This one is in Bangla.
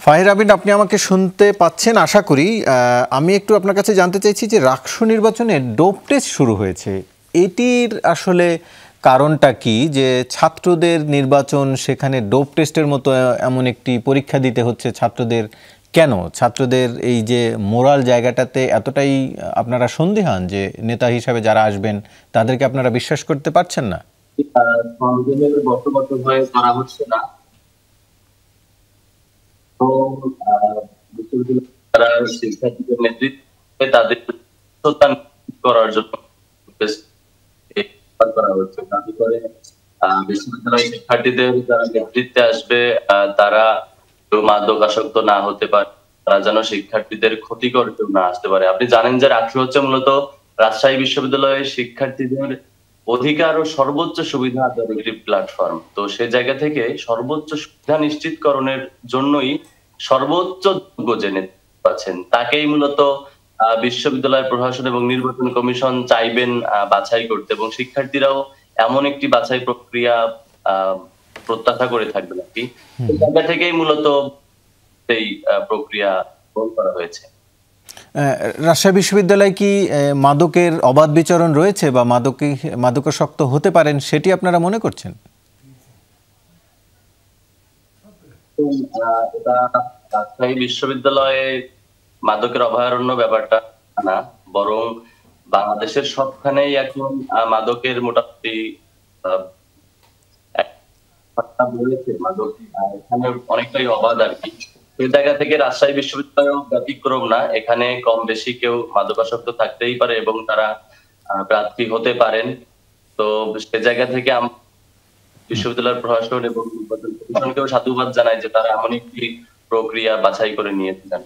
ফাহির আবিদ, আপনি আমাকে শুনতে পাচ্ছেন আশা করি। আমি একটু আপনার কাছে জানতে চাইছি যে রাকসু নির্বাচনে ডোপ টেস্ট শুরু হয়েছে, এটির আসলে কারণটা কি? যে ছাত্রদের নির্বাচন, সেখানে ডোপ টেস্টের মতো এমন একটি পরীক্ষা দিতে হচ্ছে ছাত্রদের, কেন? ছাত্রদের এই যে মোরাল জায়গাটাতে এতটাই আপনারা সন্দিহান যে নেতা হিসাবে যারা আসবেন তাদেরকে আপনারা বিশ্বাস করতে পারছেন না? করা হচ্ছে না। তো তারা শিক্ষার্থীদের নেতৃত্বে তাদের করার জন্য করা হচ্ছে, যাতে করে বিশ্ববিদ্যালয় শিক্ষার্থীদের যারা নেতৃত্বে আসবে তারা মাদকাসক্ত না হতে পারে, তারা যেন শিক্ষার্থীদের ক্ষতিকর কেউ না আসতে পারে। আপনি জানেন যে রাকসু হচ্ছে মূলত রাজশাহী বিশ্ববিদ্যালয়ের শিক্ষার্থীদের অধিকার ও সর্বোচ্চ সুবিধা আদায়ের একটি প্ল্যাটফর্ম। তো সে জায়গা থেকে সর্বোচ্চ সুবিধা নিশ্চিতকরণের জন্যই সর্বোচ্চ যোগ্য যে নেতা আছেন তাকেই মূলত বিশ্ববিদ্যালয় প্রশাসন এবং নির্বাচন কমিশন চাইবেন বাছাই করতে, এবং শিক্ষার্থীরাও এমন একটি বাছাই প্রক্রিয়া প্রত্যাশা করে থাকবেন আর কি। সেই জায়গা থেকেই মূলত এই প্রক্রিয়া গ্রহণ করা হয়েছে। রাজশাহী বিশ্ববিদ্যালয় কি মাদকের অবাধ বিচরণ রয়েছে বা মাদকাসক্ত হতে পারেন সেটি আপনারা মনে করছেন? রাজশাহী বিশ্ববিদ্যালয়ে মাদকের অভয়ারণ্য ব্যাপারটা না, বরং বাংলাদেশের সবখানেই এখন মাদকের মোটামুটি মাদক এখানে অনেকটাই অবাধ আর কি। সেই জায়গা থেকে রাজশাহী বিশ্ববিদ্যালয় ব্যতিক্রম না, এখানে কম বেশি কেউ মাদকাসক্ত থাকতেই পারে এবং তারা প্রার্থী হতে পারেন। তো সে জায়গা থেকে বিশ্ববিদ্যালয়ের প্রশাসন এবং নির্বাচন কমিশনকেও সাধুবাদ জানাই যে তারা এমন একটি প্রক্রিয়া বাছাই করে নিয়েছেন।